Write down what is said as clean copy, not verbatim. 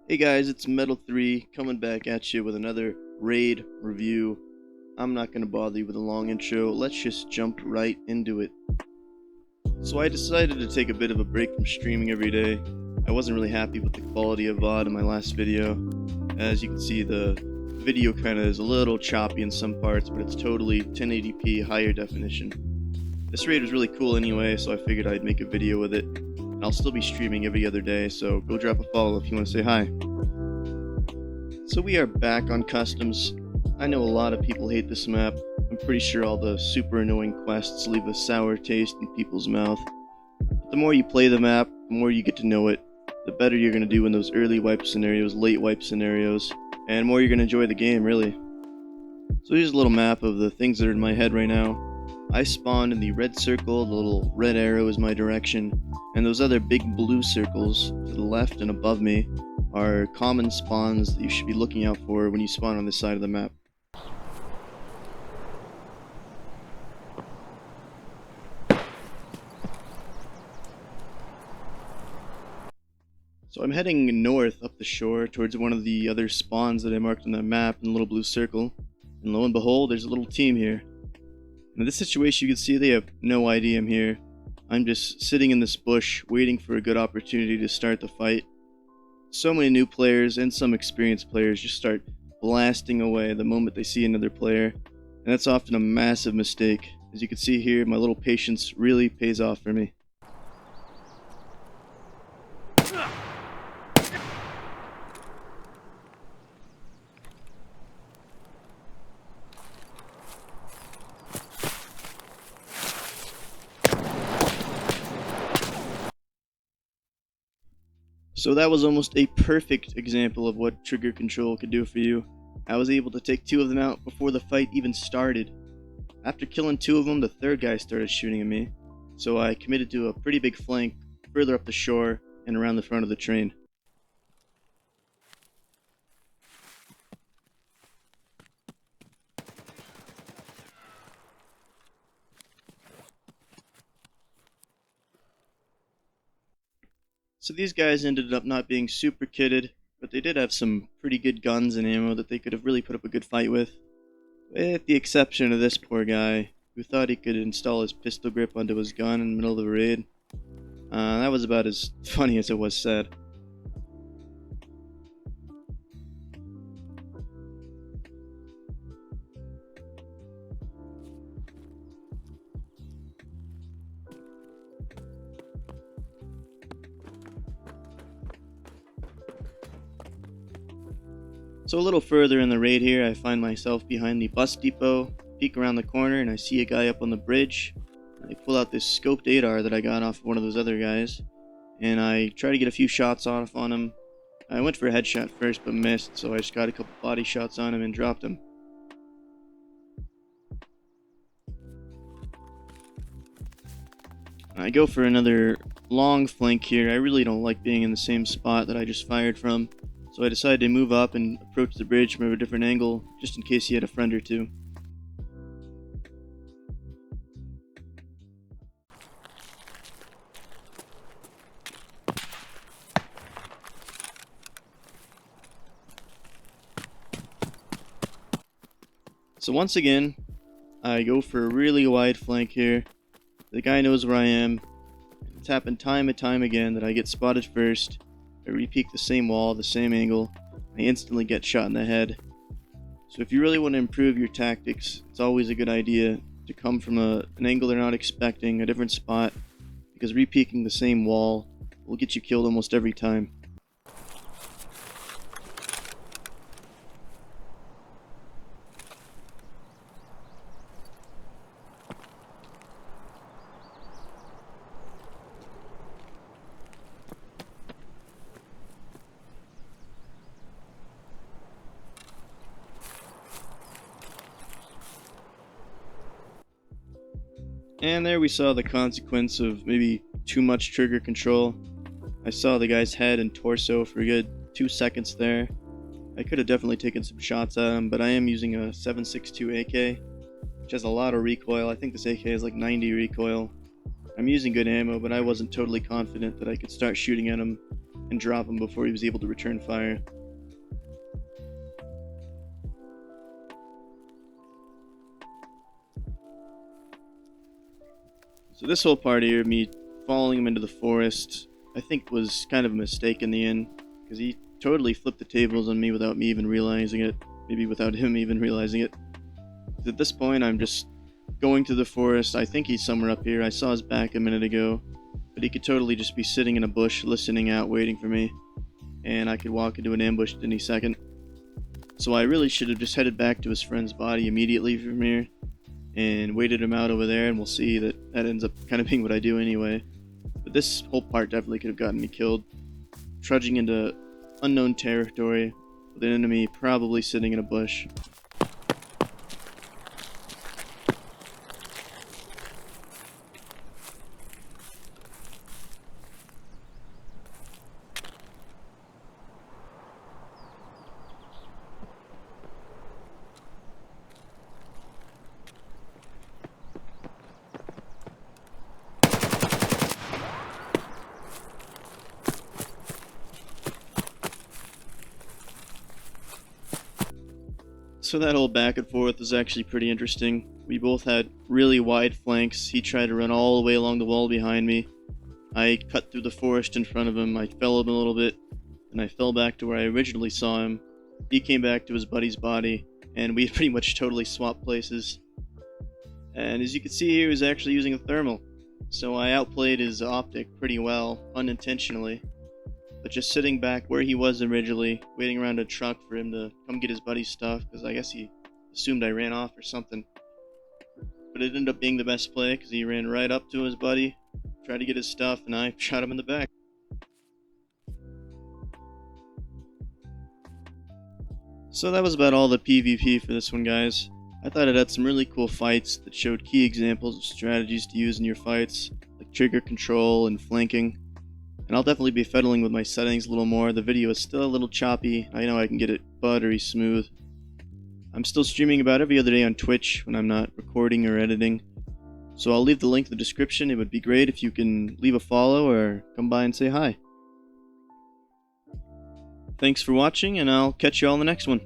Hey guys, it's Metal3 coming back at you with another raid review. I'm not going to bother you with a long intro, let's just jump right into it. So I decided to take a bit of a break from streaming every day. I wasn't really happy with the quality of VOD in my last video. As you can see, the video kind of is a little choppy in some parts, but it's totally 1080p higher definition. This raid was really cool anyway, so I figured I'd make a video with it. I'll still be streaming every other day, so go drop a follow if you want to say hi. So we are back on customs. I know a lot of people hate this map. I'm pretty sure all the super annoying quests leave a sour taste in people's mouth. But the more you play the map, the more you get to know it, the better you're going to do in those early wipe scenarios, late wipe scenarios, and more you're going to enjoy the game, really. So here's a little map of the things that are in my head right now. I spawned in the red circle, the little red arrow is my direction, and those other big blue circles to the left and above me are common spawns that you should be looking out for when you spawn on this side of the map. So I'm heading north up the shore towards one of the other spawns that I marked on the map in the little blue circle, and lo and behold, there's a little team here. In this situation, you can see they have no idea I'm here. I'm just sitting in this bush, waiting for a good opportunity to start the fight. So many new players and some experienced players just start blasting away the moment they see another player, and that's often a massive mistake. As you can see here, my little patience really pays off for me. So that was almost a perfect example of what trigger control could do for you. I was able to take two of them out before the fight even started. After killing two of them, the third guy started shooting at me, so I committed to a pretty big flank further up the shore and around the front of the train. So these guys ended up not being super kitted, but they did have some pretty good guns and ammo that they could have really put up a good fight with the exception of this poor guy, who thought he could install his pistol grip onto his gun in the middle of the raid. That was about as funny as it was said. So a little further in the raid here, I find myself behind the bus depot, peek around the corner, and I see a guy up on the bridge. I pull out this scoped 8R that I got off one of those other guys, and I try to get a few shots off on him. I went for a headshot first, but missed, so I just got a couple body shots on him and dropped him. I go for another long flank here. I really don't like being in the same spot that I just fired from, so I decided to move up and approach the bridge from a different angle, just in case he had a friend or two. So once again, I go for a really wide flank here. The guy knows where I am. It's happened time and time again that I get spotted first. I repeat the same wall, the same angle. I instantly get shot in the head. So if you really want to improve your tactics, it's always a good idea to come from an angle they're not expecting, a different spot, because repeating the same wall will get you killed almost every time. And there we saw the consequence of maybe too much trigger control. I saw the guy's head and torso for a good 2 seconds there. I could have definitely taken some shots at him, but I am using a 7.62 AK, which has a lot of recoil. I think this AK has like 90 recoil. I'm using good ammo, but I wasn't totally confident that I could start shooting at him and drop him before he was able to return fire. So this whole part here, me following him into the forest, I think was kind of a mistake in the end, because he totally flipped the tables on me without me even realizing it, maybe without him even realizing it. At this point, I'm just going to the forest. I think he's somewhere up here. I saw his back a minute ago, but he could totally just be sitting in a bush, listening out, waiting for me, and I could walk into an ambush at any second. So I really should have just headed back to his friend's body immediately from here, and waited him out over there, and we'll see that ends up kind of being what I do anyway. But this whole part definitely could have gotten me killed. Trudging into unknown territory with an enemy probably sitting in a bush. So that whole back and forth was actually pretty interesting. We both had really wide flanks. He tried to run all the way along the wall behind me. I cut through the forest in front of him. I fell him a little bit, and I fell back to where I originally saw him. He came back to his buddy's body, and we pretty much totally swapped places. And as you can see here, he was actually using a thermal. So I outplayed his optic pretty well, unintentionally. But just sitting back where he was originally, waiting around a truck for him to come get his buddy's stuff, because I guess he assumed I ran off or something. But it ended up being the best play, because he ran right up to his buddy, tried to get his stuff, and I shot him in the back. So that was about all the PvP for this one, guys. I thought it had some really cool fights that showed key examples of strategies to use in your fights, like trigger control and flanking. And I'll definitely be fiddling with my settings a little more. The video is still a little choppy. I know I can get it buttery smooth. I'm still streaming about every other day on Twitch when I'm not recording or editing. So I'll leave the link in the description. It would be great if you can leave a follow or come by and say hi. Thanks for watching, and I'll catch you all in the next one.